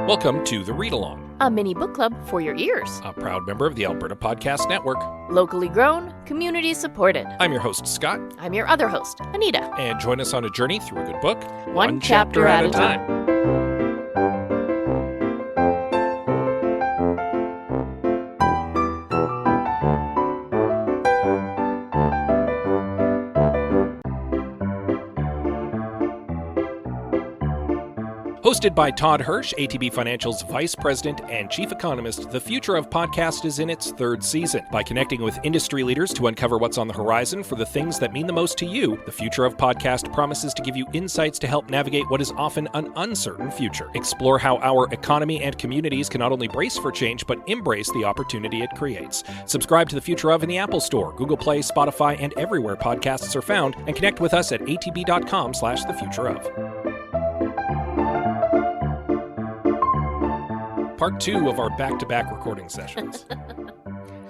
Welcome to The Read Along, a mini book club for your ears. a proud member of the Alberta Podcast Network. Locally grown, community supported. I'm your host, Scott, I'm your other host, Anita. and join us on a journey through a good book, One chapter at a time. Hosted by Todd Hirsch, ATB Financial's Vice President and Chief Economist, The Future of Podcast is in its third season. By connecting with industry leaders to uncover what's on the horizon for the things that mean the most to you, The Future of Podcast promises to give you insights to help navigate what is often an uncertain future. Explore how our economy and communities can not only brace for change, but embrace the opportunity it creates. Subscribe to The Future of in the Apple Store, Google Play, Spotify, and everywhere podcasts are found, and connect with us at atb.com/thefutureof. Part 2 of our back-to-back recording sessions.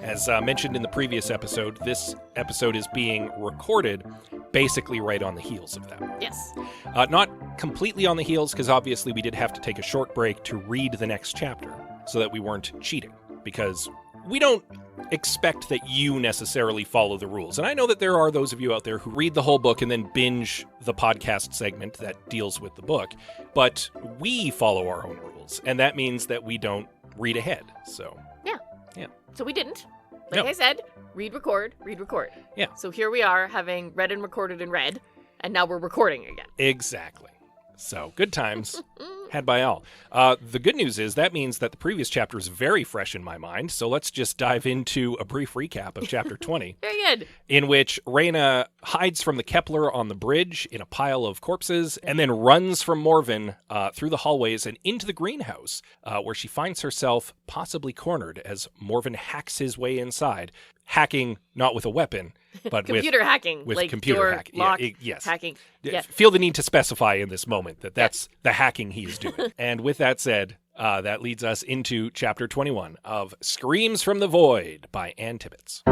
As mentioned in the previous episode, this episode is being recorded basically right on the heels of that. Yes. Not completely on the heels, because obviously we did have to take a short break to read the next chapter so that we weren't cheating, because we don't expect that you necessarily follow the rules. And I know that there are those of you out there who read the whole book and then binge the podcast segment that deals with the book, but we follow our own rules, and that means that we don't read ahead. So yeah. So we didn't. Like I said, read, record. Yeah. So here we are, having read and recorded and read, and now we're recording again. Exactly. So, good times had by all. The good news is that means that the previous chapter is very fresh in my mind, so let's just dive into a brief recap of chapter 20. Very good. In which Reyna hides from the Kepler on the bridge in a pile of corpses, and then runs from Morven through the hallways and into the greenhouse, where she finds herself possibly cornered as Morven hacks his way inside. Hacking, not with a weapon, but computer hacking. With like computer door, hacking. lock, Yes. hacking. Yeah. Feel the need to specify in this moment that that's the hacking he's doing. And with that said, that leads us into chapter 21 of Screams from the Void by Ann Tibbetts.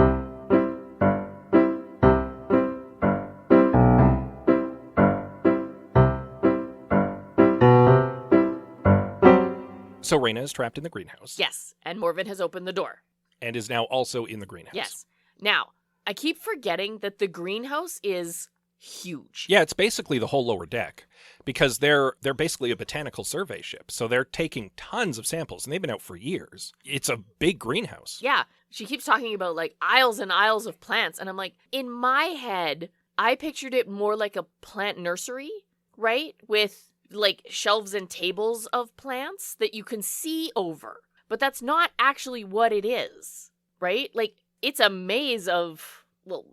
So Reyna is trapped in the greenhouse. Yes, and Morven has opened the door. And is now also in the greenhouse. Yes. Now, I keep forgetting that the greenhouse is huge. Yeah, it's basically the whole lower deck, because they're basically a botanical survey ship. So they're taking tons of samples, and they've been out for years. It's a big greenhouse. Yeah. She keeps talking about like aisles and aisles of plants, and I'm like, in my head, I pictured it more like a plant nursery, right? With like shelves and tables of plants that you can see over. But that's not actually what it is, right? Like, it's a maze of, well,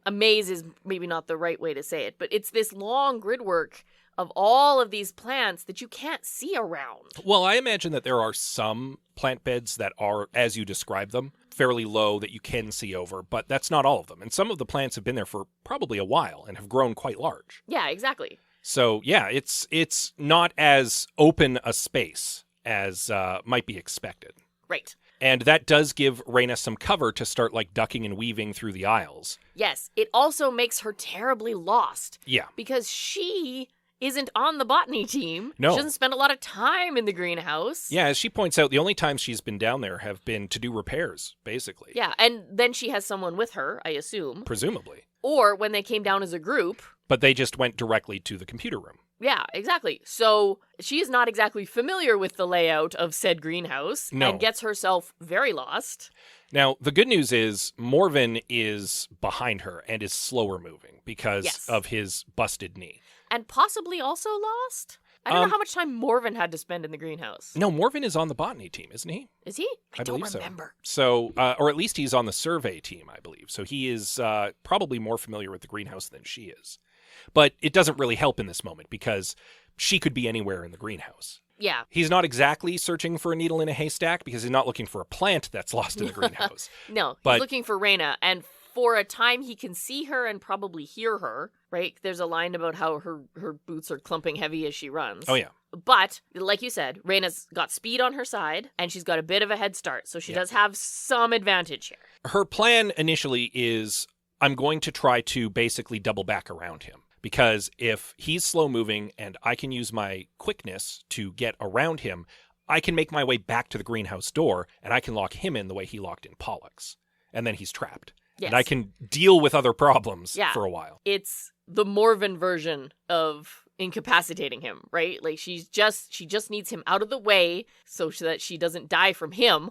a maze is maybe not the right way to say it, but it's this long grid work of all of these plants that you can't see around. Well, I imagine that there are some plant beds that are, as you describe them, fairly low that you can see over, but that's not all of them. And some of the plants have been there for probably a while and have grown quite large. Yeah, exactly. So, yeah, it's not as open a space as might be expected. Right. And that does give Reyna some cover to start like ducking and weaving through the aisles. Yes, it also makes her terribly lost. Yeah. Because she isn't on the botany team. No. She doesn't spend a lot of time in the greenhouse. Yeah, as she points out, the only times she's been down there have been to do repairs, basically. Yeah, and then she has someone with her, I assume. Presumably. Or when they came down as a group. But they just went directly to the computer room. Yeah, exactly. So she is not exactly familiar with the layout of said greenhouse and gets herself very lost. Now, the good news is Morven is behind her and is slower moving because of his busted knee. And possibly also lost? I don't know how much time Morven had to spend in the greenhouse. No, Morven is on the botany team, isn't he? Is he? I don't believe remember. So, or at least he's on the survey team, I believe. So he is probably more familiar with the greenhouse than she is. But it doesn't really help in this moment because she could be anywhere in the greenhouse. Yeah. He's not exactly searching for a needle in a haystack because he's not looking for a plant that's lost in the greenhouse. No, he's looking for Reyna, and for a time he can see her and probably hear her, right? There's a line about how her boots are clumping heavy as she runs. Oh, yeah. But, like you said, Reyna's got speed on her side, and she's got a bit of a head start, so she does have some advantage here. Her plan initially is, I'm going to try to basically double back around him. Because if he's slow moving and I can use my quickness to get around him, I can make my way back to the greenhouse door, and I can lock him in the way he locked in Pollux. And then he's trapped. Yes. And I can deal with other problems for a while. It's the Morven version of incapacitating him, right? Like she just needs him out of the way so that she doesn't die from him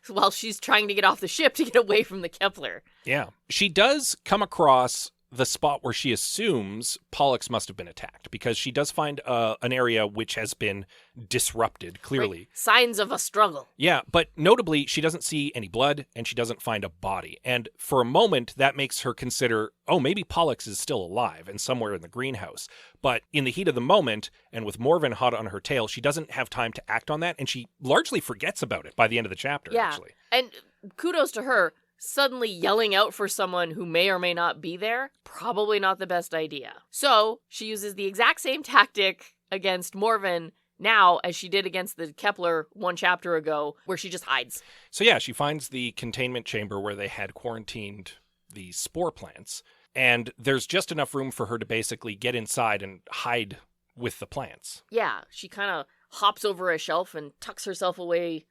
while she's trying to get off the ship to get away from the Kepler. Yeah. She does come across the spot where she assumes Pollux must have been attacked, because she does find an area which has been disrupted, clearly. Right. Signs of a struggle. Yeah, but notably, she doesn't see any blood, and she doesn't find a body. And for a moment, that makes her consider, oh, maybe Pollux is still alive and somewhere in the greenhouse. But in the heat of the moment, and with Morven hot on her tail, she doesn't have time to act on that, and she largely forgets about it by the end of the chapter, actually. And kudos to her. Suddenly yelling out for someone who may or may not be there, probably not the best idea. So she uses the exact same tactic against Morven now as she did against the Kepler one chapter ago, where she just hides. So yeah, she finds the containment chamber where they had quarantined the spore plants, and there's just enough room for her to basically get inside and hide with the plants. Yeah, she kind of hops over a shelf and tucks herself away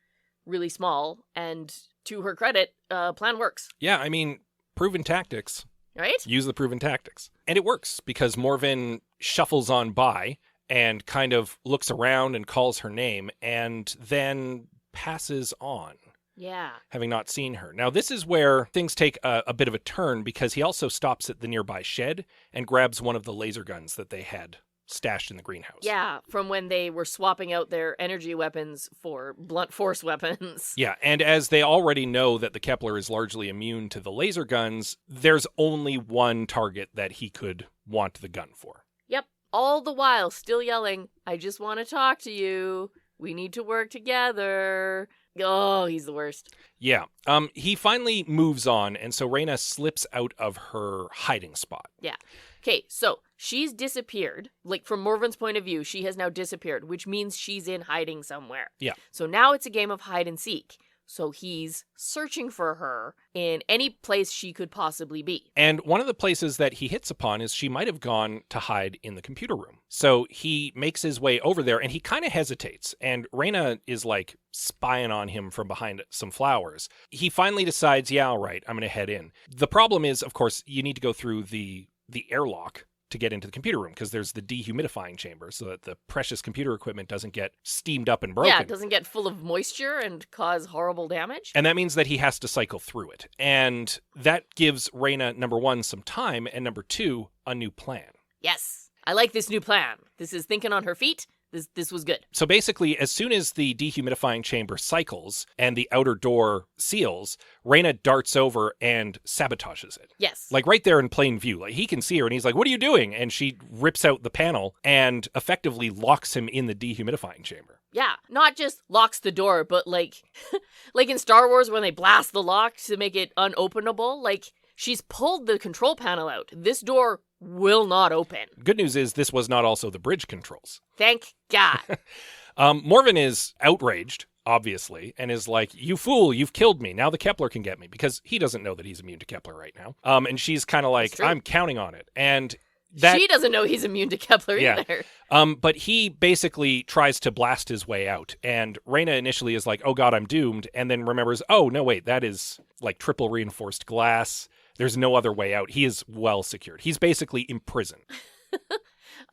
really small, and to her credit, plan works. Yeah, I mean, proven tactics. Right? Use the proven tactics. And it works, because Morven shuffles on by and kind of looks around and calls her name, and then passes on. Yeah. Having not seen her. Now, this is where things take a bit of a turn, because he also stops at the nearby shed and grabs one of the laser guns that they had stashed in the greenhouse. Yeah, from when they were swapping out their energy weapons for blunt force weapons. Yeah, and as they already know that the Kepler is largely immune to the laser guns, there's only one target that he could want the gun for. Yep, all the while still yelling, I just want to talk to you. We need to work together. Oh, he's the worst. Yeah, he finally moves on, and so Reyna slips out of her hiding spot. Yeah. Okay, so she's disappeared. Like, from Morven's point of view, she has now disappeared, which means she's in hiding somewhere. Yeah. So now it's a game of hide and seek. So he's searching for her in any place she could possibly be. And one of the places that he hits upon is she might have gone to hide in the computer room. So he makes his way over there, and he kind of hesitates. And Reyna is like spying on him from behind some flowers. He finally decides, yeah, all right, I'm going to head in. The problem is, of course, you need to go through the airlock to get into the computer room, because there's the dehumidifying chamber so that the precious computer equipment doesn't get steamed up and broken. Yeah, it doesn't get full of moisture and cause horrible damage. And that means that he has to cycle through it. And that gives Reyna, number one, some time, and number two, a new plan. Yes, I like this new plan. This is thinking on her feet. This was good. So basically, as soon as the dehumidifying chamber cycles and the outer door seals, Reyna darts over and sabotages it. Yes. Like right there in plain view. Like he can see her and he's like, what are you doing? And she rips out the panel and effectively locks him in the dehumidifying chamber. Yeah, not just locks the door, but like like in Star Wars when they blast the lock to make it unopenable, like she's pulled the control panel out. This door will not open. Good news is this was not also the bridge controls. Thank God. Morven is outraged, obviously, and is like, you fool, you've killed me. Now the Kepler can get me, because he doesn't know that he's immune to Kepler right now. And she's kind of like, I'm counting on it. And that, she doesn't know he's immune to Kepler either. But he basically tries to blast his way out. And Reyna initially is like, oh God, I'm doomed. And then remembers, oh, no, wait, that is like triple reinforced glass. There's no other way out. He is well secured. He's basically imprisoned.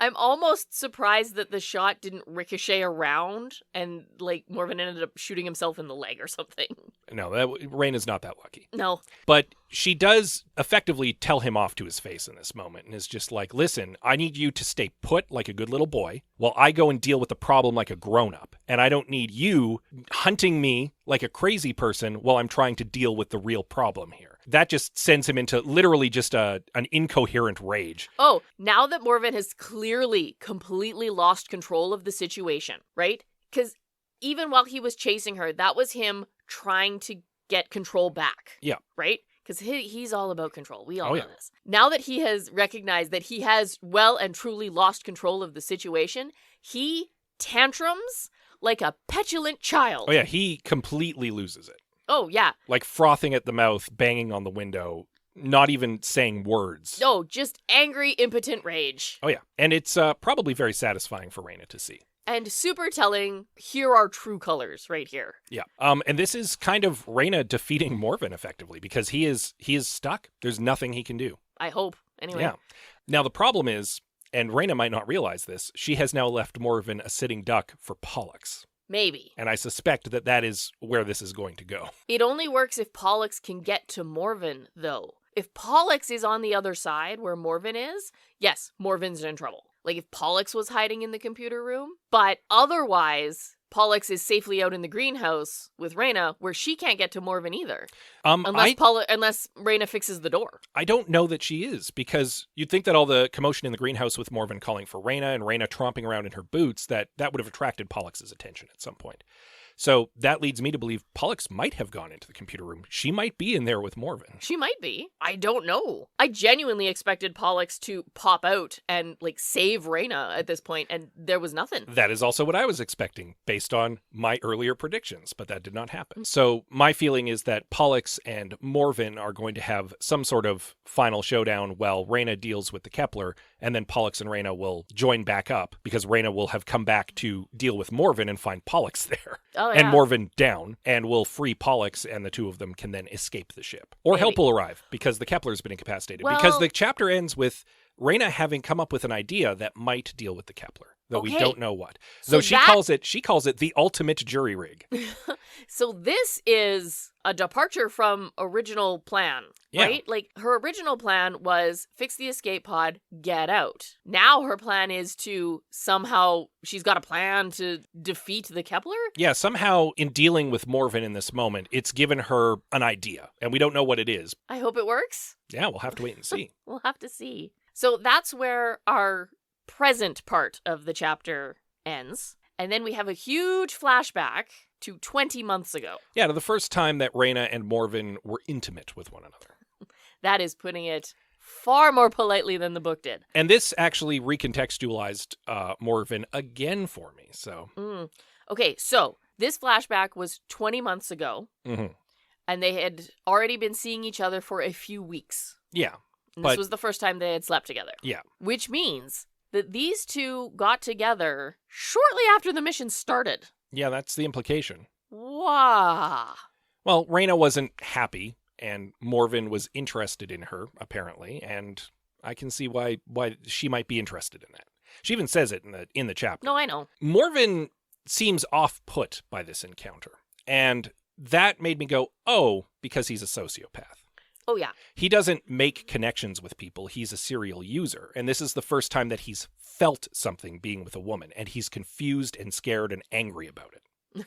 I'm almost surprised that the shot didn't ricochet around and, like, Morven ended up shooting himself in the leg or something. No, Reyna's not that lucky. No. But she does effectively tell him off to his face in this moment and is just like, listen, I need you to stay put like a good little boy while I go and deal with the problem like a grown-up. And I don't need you hunting me like a crazy person while I'm trying to deal with the real problem here. That just sends him into literally just an incoherent rage. Oh, now that Morven has clearly completely lost control of the situation, right? Because even while he was chasing her, that was him trying to get control back. Yeah. Right? Because he's all about control. We all know this. Now that he has recognized that he has well and truly lost control of the situation, he tantrums like a petulant child. Oh, yeah. He completely loses it. Oh, yeah. Like frothing at the mouth, banging on the window, not even saying words. No, just angry, impotent rage. Oh, yeah. And it's probably very satisfying for Reyna to see. And super telling, here are true colors right here. Yeah. And this is kind of Reyna defeating Morven effectively because he is stuck. There's nothing he can do. I hope. Anyway. Yeah. Now the problem is, and Reyna might not realize this, she has now left Morven a sitting duck for Pollux. Maybe. And I suspect that is where this is going to go. It only works if Pollux can get to Morven, though. If Pollux is on the other side where Morven is, yes, Morven's in trouble. Like if Pollux was hiding in the computer room. But otherwise, Pollux is safely out in the greenhouse with Reyna, where she can't get to Morven either. Unless Reyna fixes the door. I don't know that she is, because you'd think that all the commotion in the greenhouse with Morven calling for Reyna and Reyna tromping around in her boots, that would have attracted Pollux's attention at some point. So that leads me to believe Pollux might have gone into the computer room. She might be in there with Morven. She might be. I don't know. I genuinely expected Pollux to pop out and, like, save Reyna at this point, and there was nothing. That is also what I was expecting, based on my earlier predictions, but that did not happen. So my feeling is that Pollux and Morven are going to have some sort of final showdown while Reyna deals with the Kepler, and then Pollux and Reyna will join back up, because Reyna will have come back to deal with Morven and find Pollux there. Oh, yeah. And Morven down, and will free Pollux, and the two of them can then escape the ship. Or help will arrive, because the Kepler's been incapacitated. Well, because the chapter ends with Reyna having come up with an idea that might deal with the Kepler, though we don't know what. So she calls it the ultimate jury rig. So this is a departure from original plan, right? Like her original plan was fix the escape pod, get out. Now her plan is to she's got a plan to defeat the Kepler? Yeah, somehow in dealing with Morven in this moment, it's given her an idea, and we don't know what it is. I hope it works. Yeah, we'll have to wait and see. We'll have to see. So that's where our present part of the chapter ends. And then we have a huge flashback to 20 months ago. Yeah, to the first time that Reyna and Morven were intimate with one another. That is putting it far more politely than the book did. And this actually recontextualized Morven again for me. So, Okay, so this flashback was 20 months ago. Mm-hmm. And they had already been seeing each other for a few weeks. Yeah. And this was the first time they had slept together. Yeah. Which means that these two got together shortly after the mission started. Yeah, that's the implication. Wow. Well, Reyna wasn't happy, and Morven was interested in her, apparently, and I can see why she might be interested in that. She even says it in the chapter. No, I know. Morven seems off-put by this encounter, and that made me go, oh, because he's a sociopath. Oh, yeah. He doesn't make connections with people. He's a serial user. And this is the first time that he's felt something being with a woman. And he's confused and scared and angry about it.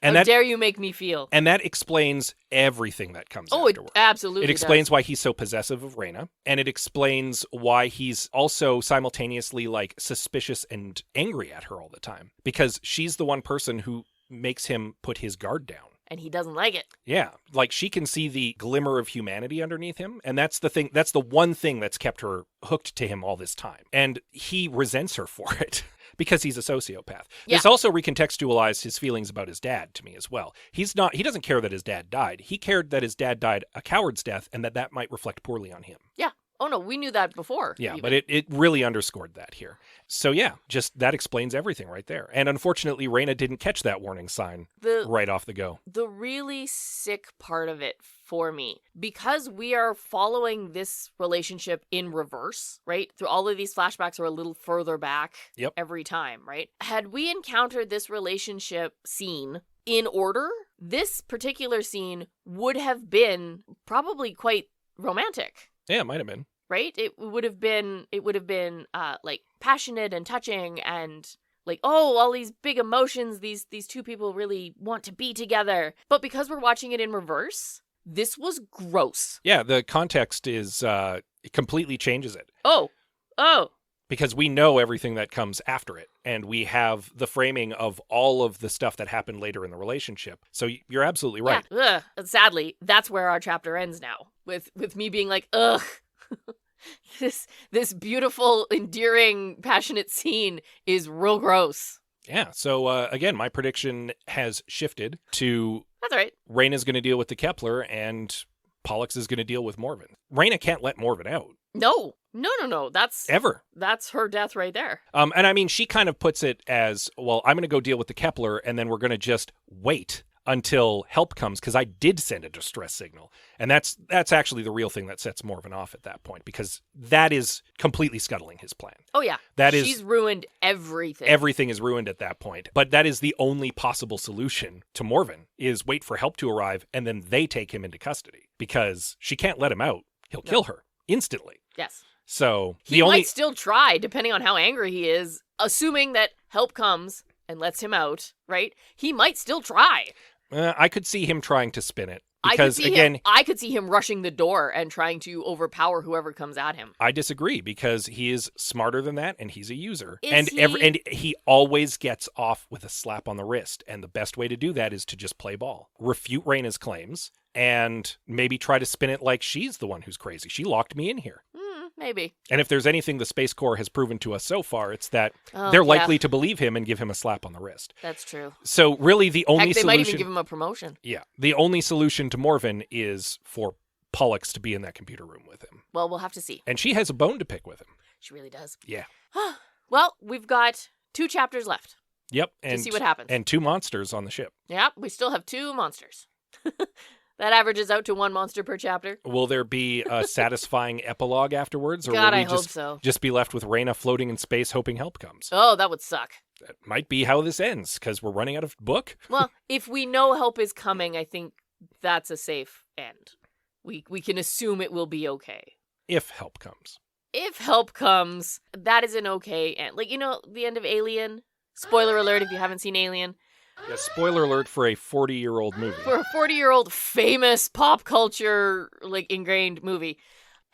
And How dare you make me feel. And that explains everything that comes afterward. It absolutely It explains why he's so possessive of Reyna. And it explains why he's also simultaneously like suspicious and angry at her all the time. Because she's the one person who makes him put his guard down. And he doesn't like it. Yeah, like she can see the glimmer of humanity underneath him, and that's the thing. That's the one thing that's kept her hooked to him all this time, and he resents her for it because he's a sociopath. Yeah. This also recontextualized his feelings about his dad to me as well. He doesn't care that his dad died. He cared that his dad died a coward's death, and that might reflect poorly on him. Yeah. Oh, no, we knew that before. Yeah, even. but it really underscored that here. So yeah, just that explains everything right there. And unfortunately, Reyna didn't catch that warning sign right off the go. The really sick part of it for me, because we are following this relationship in reverse, right? Through all of these flashbacks are a little further back every time, right? Had we encountered this relationship scene in order, this particular scene would have been probably quite romantic. Yeah, it might have been. Right? It would have been like passionate and touching and like, oh, all these big emotions, these two people really want to be together. But because we're watching it in reverse, this was gross. Yeah, the context is it completely changes it. Oh. Because we know everything that comes after it, and we have the framing of all of the stuff that happened later in the relationship. So you're absolutely right. Yeah. Sadly, that's where our chapter ends now, with me being like, ugh, this beautiful, endearing, passionate scene is real gross. Yeah, so again, my prediction has shifted to... That's all right. Reyna's going to deal with the Kepler, and Pollux is going to deal with Morven. Reyna can't let Morven out. No. No. That's her death right there. And I mean, she kind of puts it as, well, I'm going to go deal with the Kepler, and then we're going to just wait until help comes, because I did send a distress signal. And that's actually the real thing that sets Morven off at that point, because that is completely scuttling his plan. Oh, yeah. She's ruined everything. Everything is ruined at that point. But that is the only possible solution to Morven, is wait for help to arrive, and then they take him into custody, because she can't let him out. He'll kill her instantly. Yes. So he might still try, depending on how angry he is, assuming that help comes and lets him out, right? He might still try. I could see him trying to spin it. Because, I could see him rushing the door and trying to overpower whoever comes at him. I disagree, because he is smarter than that, and he's a user. And he always gets off with a slap on the wrist, and the best way to do that is to just play ball. Refute Rhaena's claims, and maybe try to spin it like she's the one who's crazy. She locked me in here. Maybe. And if there's anything the Space Corps has proven to us so far, it's that they're likely to believe him and give him a slap on the wrist. That's true. So really the only Heck, they solution... might even give him a promotion. Yeah. The only solution to Morven is for Pollux to be in that computer room with him. Well, we'll have to see. And she has a bone to pick with him. She really does. Yeah. Well, we've got 2 chapters left. Yep. To see what happens. And 2 monsters on the ship. Yep. We still have 2 monsters. That averages out to 1 monster per chapter. Will there be a satisfying epilogue afterwards? Or God, will we I hope so. Just be left with Rhaena floating in space hoping help comes? Oh, that would suck. That might be how this ends, because we're running out of book. Well, if we know help is coming, I think that's a safe end. We can assume it will be okay. If help comes. If help comes, that is an okay end. Like, the end of Alien? Spoiler alert if you haven't seen Alien. Yeah, spoiler alert for a 40-year-old movie. For a 40-year-old famous pop culture, ingrained movie.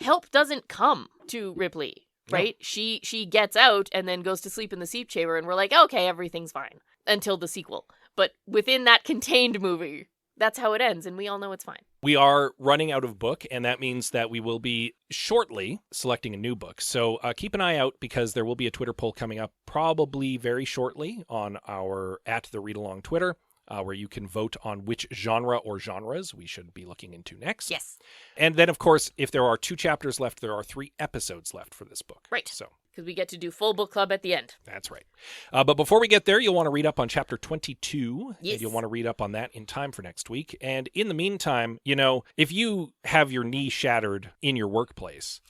Help doesn't come to Ripley, right? No. She gets out and then goes to sleep in the sleep chamber, and we're like, okay, everything's fine. Until the sequel. But within that contained movie, that's how it ends, and we all know it's fine. We are running out of book, and that means that we will be shortly selecting a new book. So keep an eye out, because there will be a Twitter poll coming up probably very shortly on our @TheReadAlong Twitter, where you can vote on which genre or genres we should be looking into next. Yes. And then, of course, if there are 2 chapters left, there are 3 episodes left for this book. Right. So. Because we get to do full book club at the end. That's right. But before we get there, you'll want to read up on chapter 22. Yes. And you'll want to read up on that in time for next week. And in the meantime, if you have your knee shattered in your workplace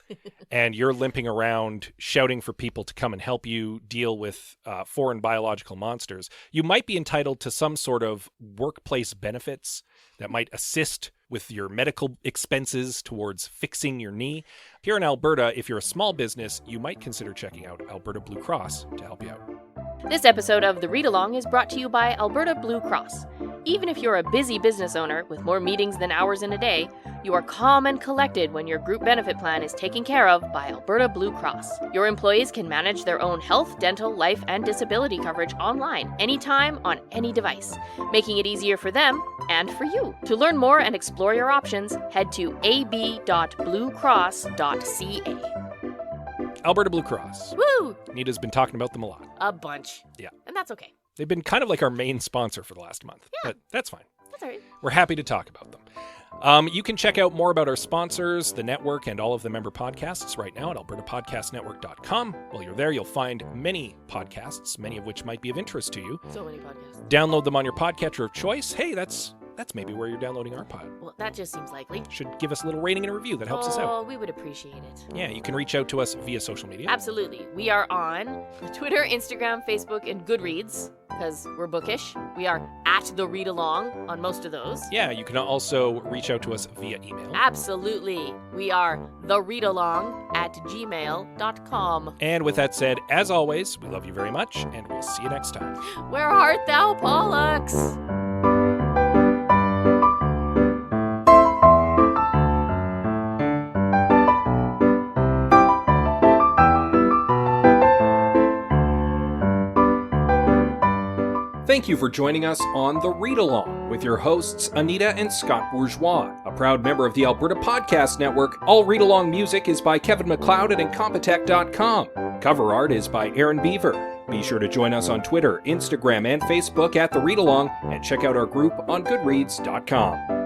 and you're limping around shouting for people to come and help you deal with foreign biological monsters, you might be entitled to some sort of workplace benefits that might assist with your medical expenses towards fixing your knee. Here in Alberta, if you're a small business, you might consider checking out Alberta Blue Cross to help you out. This episode of The Read Along is brought to you by Alberta Blue Cross. Even if you're a busy business owner with more meetings than hours in a day, you are calm and collected when your group benefit plan is taken care of by Alberta Blue Cross. Your employees can manage their own health, dental, life, and disability coverage online, anytime, on any device, making it easier for them and for you. To learn more and explore your options, head to ab.bluecross.ca. Alberta Blue Cross. Woo! Nita's been talking about them a lot. A bunch. Yeah. And that's okay. They've been kind of like our main sponsor for the last month. Yeah. But that's fine. That's all right. We're happy to talk about them. You can check out more about our sponsors, the network, and all of the member podcasts right now at albertapodcastnetwork.com. While you're there, you'll find many podcasts, many of which might be of interest to you. So many podcasts. Download them on your podcatcher of choice. Hey, that's maybe where you're downloading our pod. Well, that just seems likely. Should give us a little rating and a review. That helps us out. Oh, we would appreciate it. Yeah, you can reach out to us via social media. Absolutely. We are on Twitter, Instagram, Facebook, and Goodreads, because we're bookish. We are @TheReadAlong on most of those. Yeah, you can also reach out to us via email. Absolutely. We are thereadalong@gmail.com. And with that said, as always, we love you very much, and we'll see you next time. Where art thou, Pollux? Thank you for joining us on The Read Along with your hosts, Anita and Scott Bourgeois. A proud member of the Alberta Podcast Network, all Read Along music is by Kevin MacLeod at Incompetech.com. Cover art is by Aaron Beaver. Be sure to join us on Twitter, Instagram, and Facebook at The Read Along, and check out our group on Goodreads.com.